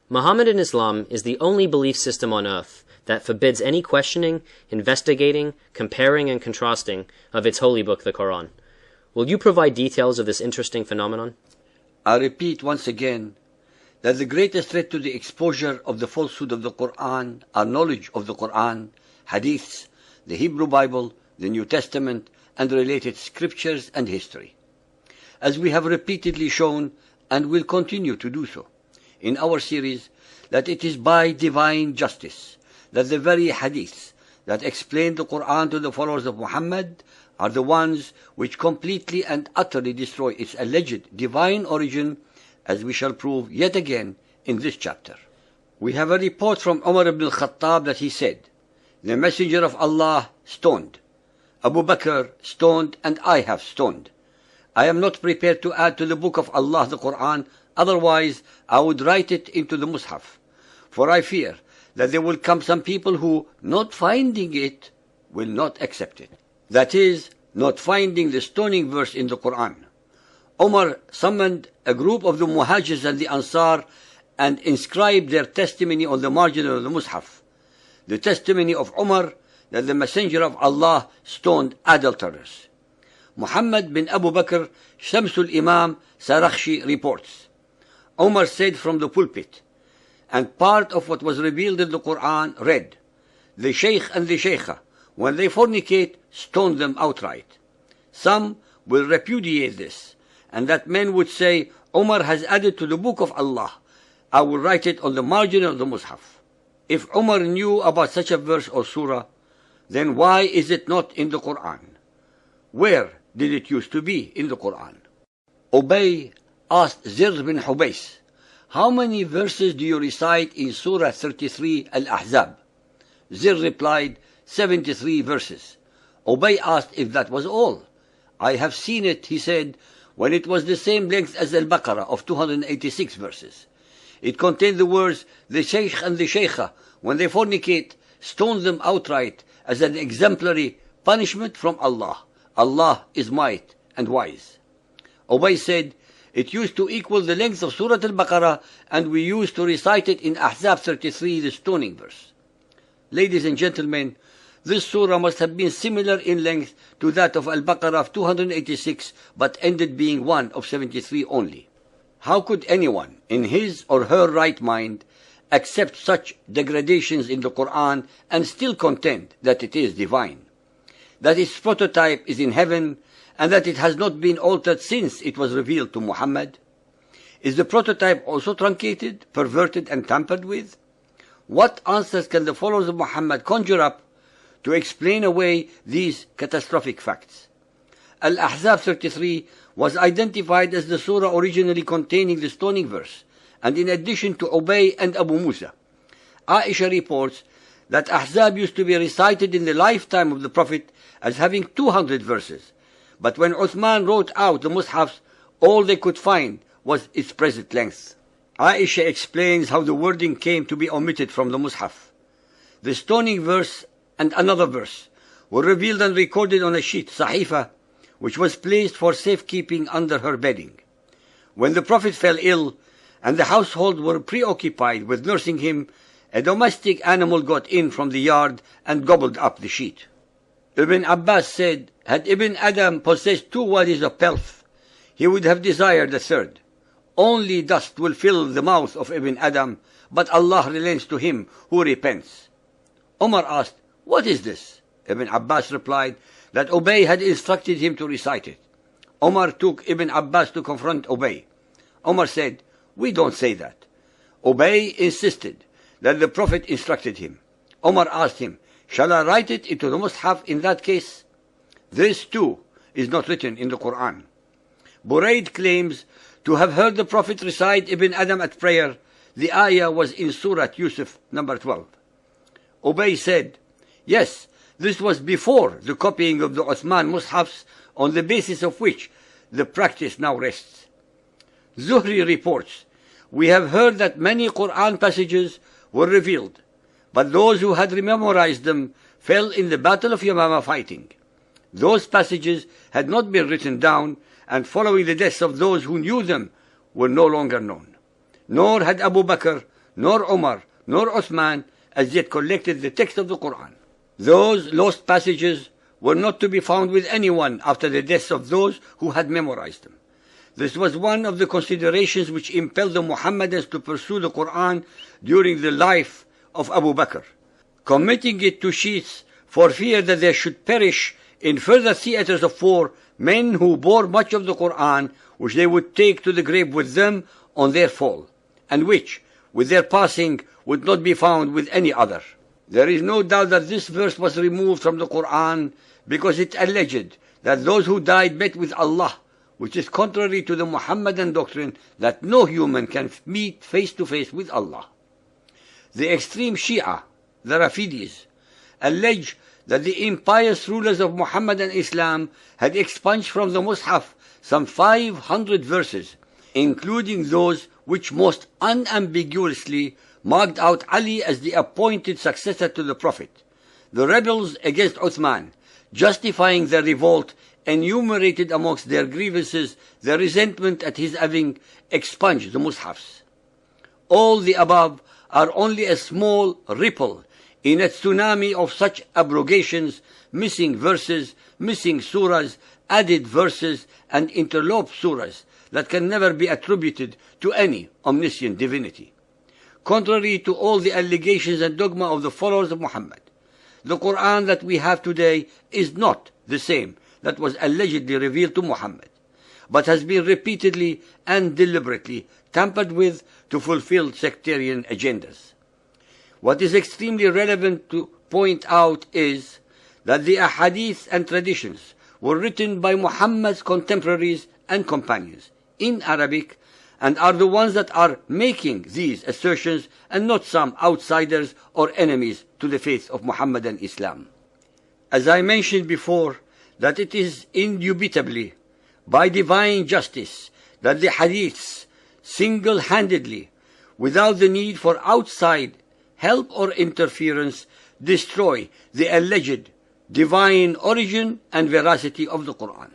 Mohammedan Islam is the only belief system on earth that forbids any questioning, investigating, comparing, and contrasting of its holy book, the Quran. Will you provide details of this interesting phenomenon? I repeat once again that the greatest threat to the exposure of the falsehood of the Quran are knowledge of the Quran, hadiths, the Hebrew Bible, the New Testament, and related scriptures and history. As we have repeatedly shown, and will continue to do so, in our series, that it is by divine justice that the very hadiths that explain the Quran to the followers of Muhammad are the ones which completely and utterly destroy its alleged divine origin, as we shall prove yet again in this chapter. We have a report from Umar ibn al-Khattab that he said, "The Messenger of Allah stoned, Abu Bakr stoned, and I have stoned. I am not prepared to add to the book of Allah, the Quran, otherwise I would write it into the Mus'haf, for I fear that there will come some people who, not finding it, will not accept it." That is, not finding the stoning verse in the Quran. Umar summoned a group of the Muhajirs and the Ansar and inscribed their testimony on the margin of the Mus'haf. The testimony of Umar that the Messenger of Allah stoned adulterers. Muhammad bin Abu Bakr, Shamsul Imam Sarakhshi reports, Umar said from the pulpit, and part of what was revealed in the Quran read, "The Shaykh and the Shaykha, when they fornicate, stone them outright." Some will repudiate this, and that men would say, Umar has added to the book of Allah. I will write it on the margin of the Mus'haf. If Umar knew about such a verse or surah, then why is it not in the Quran? Where did it used to be in the Quran? Ubay asked Zir bin Hubays, "How many verses do you recite in Surah 33 Al-Ahzab?" Zir replied, 73 verses. Ubay asked if that was all. "I have seen it," he said, "when it was the same length as Al-Baqarah of 286 verses. It contained the words, 'The Shaykh and the Shaykha, when they fornicate, stone them outright as an exemplary punishment from Allah. Allah is might and wise.'" Ubay said, "It used to equal the length of Surah Al-Baqarah, and we used to recite it in Ahzab 33, the stoning verse." Ladies and gentlemen, this surah must have been similar in length to that of Al-Baqarah of 286, but ended being one of 73 only. How could anyone, in his or her right mind, accept such degradations in the Quran and still contend that it is divine, that its prototype is in heaven, and that it has not been altered since it was revealed to Muhammad? Is the prototype also truncated, perverted, and tampered with? What answers can the followers of Muhammad conjure up to explain away these catastrophic facts? Al-Ahzab 33 was identified as the surah originally containing the stoning verse, and in addition to Ubay and Abu Musa. Aisha reports that Ahzab used to be recited in the lifetime of the Prophet as having 200 verses, but when Uthman wrote out the Mus'hafs, all they could find was its present length. Aisha explains how the wording came to be omitted from the Mus'haf. The stoning verse and another verse were revealed and recorded on a sheet, Sahifa, which was placed for safekeeping under her bedding. When the Prophet fell ill, and the household were preoccupied with nursing him, a domestic animal got in from the yard and gobbled up the sheet. Ibn Abbas said, had Ibn Adam possessed 2 wadis of pelf, he would have desired a third. Only dust will fill the mouth of Ibn Adam, but Allah relents to him who repents. Omar asked, "What is this?" Ibn Abbas replied that Ubay had instructed him to recite it. Omar took Ibn Abbas to confront Ubay. Omar said, "We don't say that." Ubay insisted that the Prophet instructed him. Omar asked him, "Shall I write it into the Mus'haf in that case?" This too is not written in the Quran. Burayd claims to have heard the Prophet recite Ibn Adam at prayer. The ayah was in Surah Yusuf, number 12. Ubay said, "Yes, this was before the copying of the Uthman Mus'hafs, on the basis of which the practice now rests." Zuhri reports, "We have heard that many Quran passages were revealed, but those who had memorized them fell in the battle of Yamama fighting. Those passages had not been written down, and following the deaths of those who knew them were no longer known. Nor had Abu Bakr nor Umar, nor Uthman as yet collected the text of the Quran. Those lost passages were not to be found with anyone after the deaths of those who had memorized them. This was one of the considerations which impelled the Muhammadans to pursue the Quran during the life of Abu Bakr, committing it to sheaths for fear that there should perish in further theaters of war men who bore much of the Quran, which they would take to the grave with them on their fall, and which, with their passing, would not be found with any other. There is no doubt that this verse was removed from the Quran because it alleged that those who died met with Allah, which is contrary to the Muhammadan doctrine that no human can meet face to face with Allah. The extreme Shia, the Rafidis, allege that the impious rulers of Muhammadan Islam had expunged from the Mus'haf some 500 verses, including those which most unambiguously marked out Ali as the appointed successor to the Prophet. The rebels against Uthman, justifying their revolt, enumerated amongst their grievances their resentment at his having expunged the Mus'hafs. All the above are only a small ripple in a tsunami of such abrogations, missing verses, missing surahs, added verses, and interloped surahs that can never be attributed to any omniscient divinity. Contrary to all the allegations and dogma of the followers of Muhammad, the Quran that we have today is not the same that was allegedly revealed to Muhammad, but has been repeatedly and deliberately tampered with to fulfill sectarian agendas. What is extremely relevant to point out is that the ahadith and traditions were written by Muhammad's contemporaries and companions in Arabic, and are the ones that are making these assertions, and not some outsiders or enemies to the faith of Muhammadan Islam. As I mentioned before, that it is indubitably by divine justice that the hadiths single-handedly, without the need for outside help or interference, destroy the alleged divine origin and veracity of the Quran.